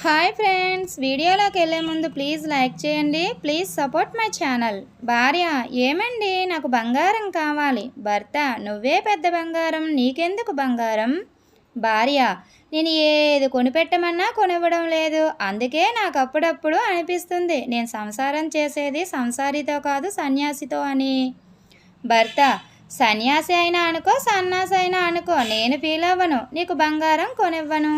Hi friends, వీడియోలోకి వెళ్ళే ముందు ప్లీజ్ లైక్ చేయండి. Please support my channel. భార్య: ఏమండి, నాకు బంగారం కావాలి. భర్త: నువ్వే పెద్ద బంగారం, నీకెందుకు బంగారం? భార్య: నేను ఏది కొనిపెట్టమన్నా కొనివ్వడం లేదు. అందుకే నాకు అప్పుడప్పుడు అనిపిస్తుంది నేను సంసారం చేసేది సంసారితో కాదు సన్యాసితో అని. భర్త: సన్యాసి అయినా అనుకో, సన్నాసి అయినా అనుకో, నేను ఫీల్ అవ్వను. నీకు బంగారం కొనివ్వను.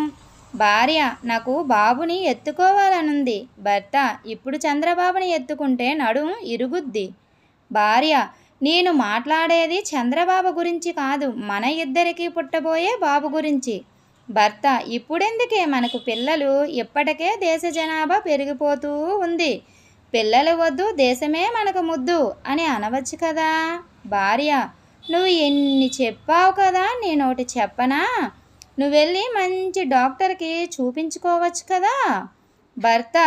భార్య: నాకు బాబుని ఎత్తుకోవాలనుంది. భర్త: ఇప్పుడు చంద్రబాబుని ఎత్తుకుంటే నడుం ఇరుగుద్ది. భార్య: నేను మాట్లాడేది చంద్రబాబు గురించి కాదు, మన ఇద్దరికి పుట్టబోయే బాబు గురించి. భర్త: ఇప్పుడెందుకే, మనకు పిల్లలు, ఇప్పటికే దేశ జనాభా పెరిగిపోతూ ఉంది. పిల్లలు వద్దు, దేశమే మనకు ముద్దు అని అనవచ్చు కదా. భార్య: నువ్వు ఎన్ని చెప్పావు కదా, నేనోటి చెప్పనా? నువ్వు వెళ్ళి మంచి డాక్టర్కి చూపించుకోవచ్చు కదా. భర్త: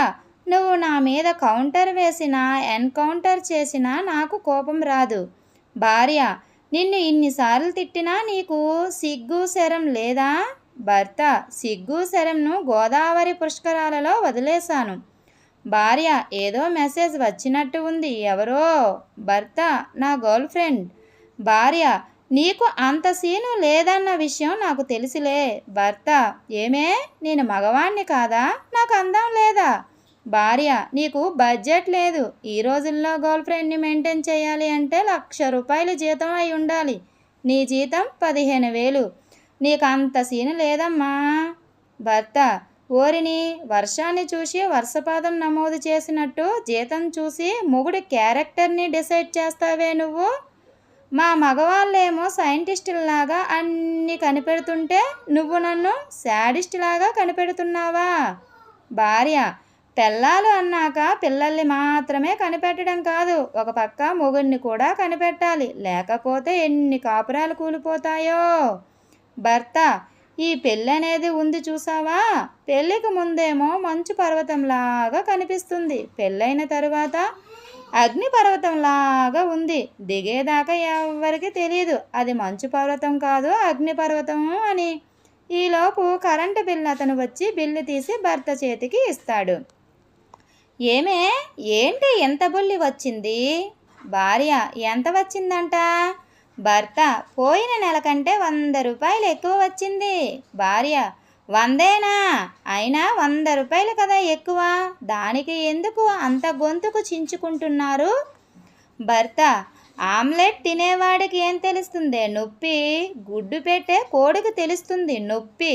నువ్వు నా మీద కౌంటర్ వేసినా ఎన్కౌంటర్ చేసినా నాకు కోపం రాదు. భార్య: నిన్ను ఇన్నిసార్లు తిట్టినా నీకు సిగ్గు శరం లేదా? భర్త: సిగ్గు శరంను గోదావరి పుష్కరాలలో వదిలేశాను. భార్య: ఏదో మెసేజ్ వచ్చినట్టు ఉంది, ఎవరో? భర్త: నా గర్ల్ ఫ్రెండ్. భార్య: నీకు అంత సీను లేదన్న విషయం నాకు తెలుసులే. భర్త: ఏమే, నేను మగవాణ్ణి కాదా? నాకు అందం లేదా? భార్య: నీకు బడ్జెట్ లేదు. ఈ రోజుల్లో గర్ల్ ఫ్రెండ్ని మెయింటైన్ చేయాలి అంటే ₹1,00,000 జీతం అయి ఉండాలి. నీ జీతం 15,000. నీకు అంత సీను లేదమ్మా. భర్త: ఓరిని, వర్షాన్ని చూసి వర్షపాతం నమోదు చేసినట్టు జీతం చూసి మొగుడి క్యారెక్టర్ని డిసైడ్ చేస్తావే నువ్వు. మా మగవాళ్ళేమో సైంటిస్టులాగా అన్నీ కనిపెడుతుంటే నువ్వు నన్ను శాడిస్టులాగా కనిపెడుతున్నావా? భార్య: పెళ్ళాలు అన్నాక పిల్లల్ని మాత్రమే కనిపెట్టడం కాదు, ఒక పక్క మొగుడిని కూడా కనిపెట్టాలి, లేకపోతే ఎన్ని కాపురాలు కూలిపోతాయో. భర్త: ఈ పెళ్ళి అనేది ఉంది చూసావా, పెళ్ళికి ముందేమో మంచు పర్వతంలాగా కనిపిస్తుంది, పెళ్ళైన తరువాత అగ్నిపర్వతంలాగా ఉంది. దిగేదాకా ఎవరికి తెలియదు అది మంచు పర్వతం కాదు, అగ్నిపర్వతం అని. ఈలోపు కరెంటు బిల్లు అతను వచ్చి బిల్లు తీసి భర్త చేతికి ఇస్తాడు. ఏమే, ఏంటి ఎంత బుల్లి వచ్చింది? భార్య: ఎంత వచ్చిందంట? భర్త: పోయిన నెల కంటే ₹100 ఎక్కువ వచ్చింది. భార్య: 100ఏనా? అయినా ₹100 కదా ఎక్కువ, దానికి ఎందుకు అంత గొంతుకు చించుకుంటున్నారు? భర్త: ఆమ్లెట్ తినేవాడికి ఏం తెలుస్తుంది నొప్పి, గుడ్డు పెట్టే కోడికి తెలుస్తుంది నొప్పి.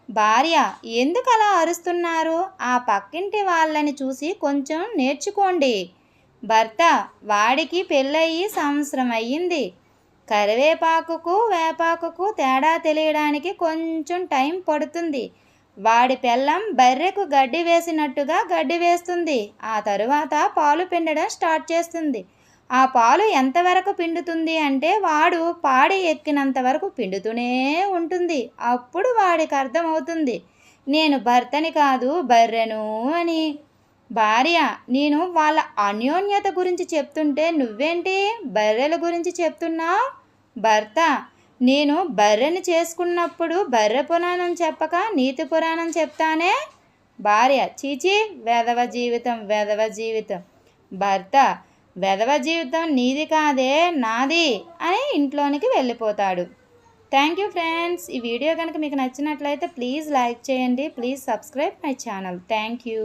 భార్య: ఎందుకు అలా అరుస్తున్నారు? ఆ పక్కింటి వాళ్ళని చూసి కొంచెం నేర్చుకోండి. భర్త: వాడికి పెళ్ళయి సంవత్సరం అయ్యింది. కరివేపాకుకు వేపాకుకు తేడా తెలియడానికి కొంచెం టైం పడుతుంది. వాడి పెళ్ళం బర్రెకు గడ్డి వేసినట్టుగా గడ్డి వేస్తుంది. ఆ తరువాత పాలు పిండడం స్టార్ట్ చేస్తుంది. ఆ పాలు ఎంతవరకు పిండుతుంది అంటే వాడు పాడి ఎక్కినంత వరకు పిండుతూనే ఉంటుంది. అప్పుడు వాడికి అర్థమవుతుంది నేను భర్తని కాదు బర్రెను అని. భార్య: నేను వాళ్ళ అన్యోన్యత గురించి చెప్తుంటే నువ్వేంటి బర్రెల గురించి చెప్తున్నావు? భర్త: నేను బర్రెని చేసుకున్నప్పుడు బర్రె పురాణం చెప్పక నీతి పురాణం చెప్తానే. భార్య: చీచీ, వెధవ జీవితం, వెధవ జీవితం. భర్త: వెధవ జీవితం నీది కాదే, నాది అని ఇంట్లోనికి వెళ్ళిపోతాడు. Thank you friends. ఈ వీడియో కనుక మీకు నచ్చినట్లయితే ప్లీజ్ లైక్ చేయండి. Please subscribe my channel. Thank you.